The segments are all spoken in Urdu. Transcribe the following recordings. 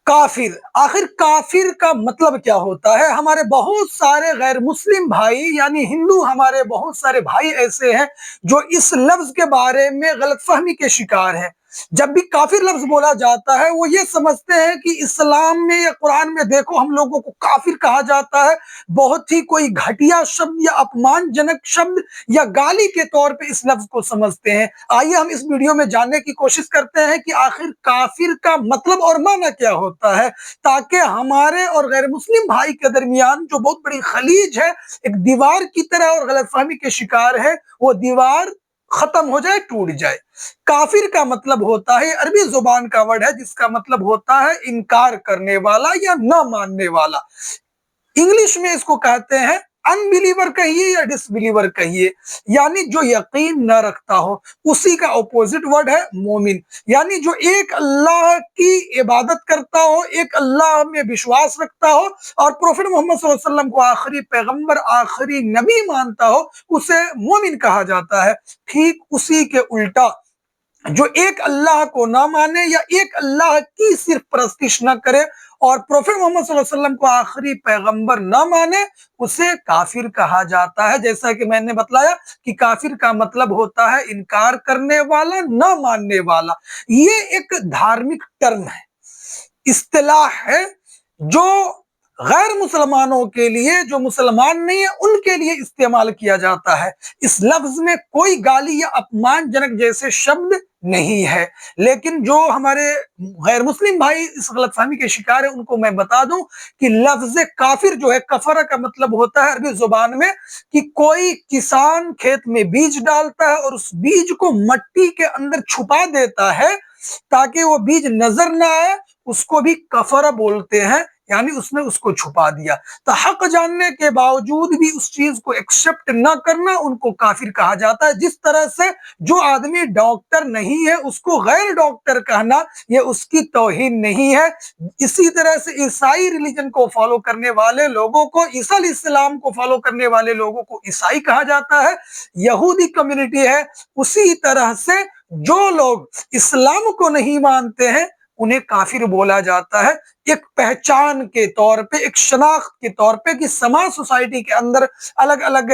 کافر، آخر کافر کا مطلب کیا ہوتا ہے؟ ہمارے بہت سارے غیر مسلم بھائی یعنی ہندو ہمارے بہت سارے بھائی ایسے ہیں جو اس لفظ کے بارے میں غلط فہمی کے شکار ہیں۔ جب بھی کافر لفظ بولا جاتا ہے وہ یہ سمجھتے ہیں کہ اسلام میں یا قرآن میں دیکھو ہم لوگوں کو کافر کہا جاتا ہے، بہت ہی کوئی گھٹیا شبد یا اپمان جنک شبد یا گالی کے طور پہ اس لفظ کو سمجھتے ہیں۔ آئیے ہم اس ویڈیو میں جاننے کی کوشش کرتے ہیں کہ آخر کافر کا مطلب اور معنی کیا ہوتا ہے، تاکہ ہمارے اور غیر مسلم بھائی کے درمیان جو بہت بڑی خلیج ہے، ایک دیوار کی طرح اور غلط فہمی کے شکار ہے، وہ دیوار ختم ہو جائے، ٹوٹ جائے۔ کافر کا مطلب ہوتا ہے، عربی زبان کا ورڈ ہے جس کا مطلب ہوتا ہے انکار کرنے والا یا نہ ماننے والا۔ انگلش میں اس کو کہتے ہیں ان بلیور کہیے یا ڈس بلیور کہیے، یعنی جو یقین نہ رکھتا ہو۔ اسی کا اپوزٹ ورڈ ہے مومن، یعنی جو ایک اللہ کی عبادت کرتا ہو، ایک اللہ میں وشواس رکھتا ہو اور پروفیٹ محمد صلی اللہ علیہ وسلم کو آخری پیغمبر، آخری نبی مانتا ہو، اسے مومن کہا جاتا ہے۔ ٹھیک اسی کے الٹا جو ایک اللہ کو نہ مانے یا ایک اللہ کی صرف پرستش نہ کرے اور پروفیٹ محمد صلی اللہ علیہ وسلم کو آخری پیغمبر نہ مانے، اسے کافر کہا جاتا ہے۔ جیسا کہ میں نے بتلایا کہ کافر کا مطلب ہوتا ہے انکار کرنے والا، نہ ماننے والا۔ یہ ایک دھارمک ٹرم ہے، اصطلاح ہے جو غیر مسلمانوں کے لیے، جو مسلمان نہیں ہے ان کے لیے استعمال کیا جاتا ہے۔ اس لفظ میں کوئی گالی یا اپمان جنک جیسے شبد نہیں ہے، لیکن جو ہمارے غیر مسلم بھائی اس غلط فہمی کے شکار ہیں ان کو میں بتا دوں کہ لفظ کافر جو ہے، کفرہ کا مطلب ہوتا ہے عربی زبان میں کہ کوئی کسان کھیت میں بیج ڈالتا ہے اور اس بیج کو مٹی کے اندر چھپا دیتا ہے تاکہ وہ بیج نظر نہ آئے، اس کو بھی کفرہ بولتے ہیں، یعنی اس نے اس کو چھپا دیا۔ تو حق جاننے کے باوجود بھی اس چیز کو ایکسپٹ نہ کرنا ان کو کافر کہا جاتا ہے۔ جس طرح سے جو آدمی ڈاکٹر نہیں ہے اس کو غیر ڈاکٹر کہنا یہ اس کی توہین نہیں ہے۔ اسی طرح سے عیسائی ریلیجن کو فالو کرنے والے لوگوں کو، عیسیٰ علیہ السلام کو فالو کرنے والے لوگوں کو عیسائی کہا جاتا ہے، یہودی کمیونٹی ہے۔ اسی طرح سے جو لوگ اسلام کو نہیں مانتے ہیں انہیں کافر بولا جاتا ہے، ایک پہچان کے طور پہ، ایک شناخت کے طور پہ کہ سماج سوسائٹی کے اندر الگ الگ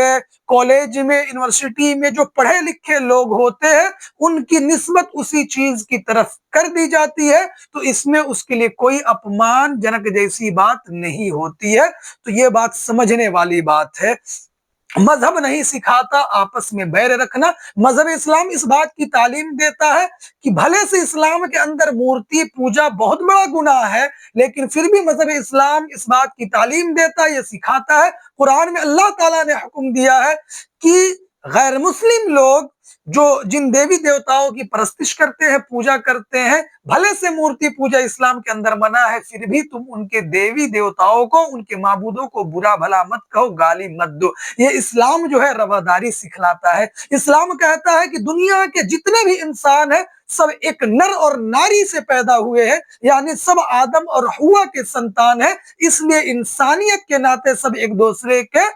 کالج میں، یونیورسٹی میں جو پڑھے لکھے لوگ ہوتے ہیں ان کی نسبت اسی چیز کی طرف کر دی جاتی ہے، تو اس میں اس کے لیے کوئی اپمان جنک جیسی بات نہیں ہوتی ہے۔ تو یہ بات سمجھنے والی بات ہے۔ مذہب نہیں سکھاتا آپس میں بیر رکھنا۔ مذہب اسلام اس بات کی تعلیم دیتا ہے کہ بھلے سے اسلام کے اندر مورتی پوجا بہت بڑا گناہ ہے، لیکن پھر بھی مذہب اسلام اس بات کی تعلیم دیتا ہے، یہ سکھاتا ہے۔ قرآن میں اللہ تعالیٰ نے حکم دیا ہے کہ غیر مسلم لوگ جو جن دیوی دیوتاؤں کی پرستش کرتے ہیں، پوجا کرتے ہیں، بھلے سے مورتی پوجا اسلام کے اندر منع ہے، پھر بھی تم ان کے دیوی دیوتاؤں کو، ان کے معبودوں کو برا بھلا مت کہو، گالی مت دو۔ یہ اسلام جو ہے رواداری سکھلاتا ہے۔ اسلام کہتا ہے کہ دنیا کے جتنے بھی انسان ہیں سب ایک نر اور ناری سے پیدا ہوئے ہیں، یعنی سب آدم اور حوا کے سنتان ہیں، اس لیے انسانیت کے ناطے سب ایک دوسرے کے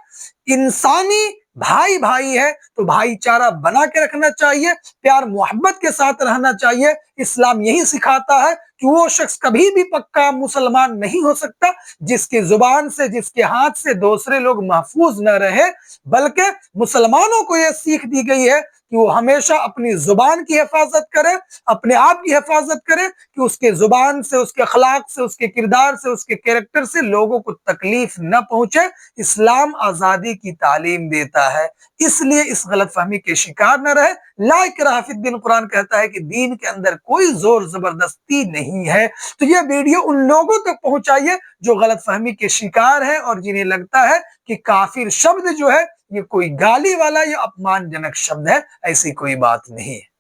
انسانی بھائی بھائی ہے، تو بھائی چارہ بنا کے رکھنا چاہیے، پیار محبت کے ساتھ رہنا چاہیے۔ اسلام یہی سکھاتا ہے کہ وہ شخص کبھی بھی پکا مسلمان نہیں ہو سکتا جس کی زبان سے، جس کے ہاتھ سے دوسرے لوگ محفوظ نہ رہے، بلکہ مسلمانوں کو یہ سیکھ دی گئی ہے کہ وہ ہمیشہ اپنی زبان کی حفاظت کرے، اپنے آپ کی حفاظت کرے کہ اس کے زبان سے، اس کے اخلاق سے، اس کے کردار سے، اس کے کیریکٹر سے لوگوں کو تکلیف نہ پہنچے۔ اسلام آزادی کی تعلیم دیتا ہے، اس لیے اس غلط فہمی کے شکار نہ رہے۔ لا اکراہ فی الدین، قرآن کہتا ہے کہ دین کے اندر کوئی زور زبردستی نہیں ہے۔ تو یہ ویڈیو ان لوگوں تک پہنچائیے جو غلط فہمی کے شکار ہیں اور جنہیں لگتا ہے کہ کافر شبد جو ہے یہ کوئی گالی والا یا اپمان جنک شبد ہے۔ ایسی کوئی بات نہیں ہے۔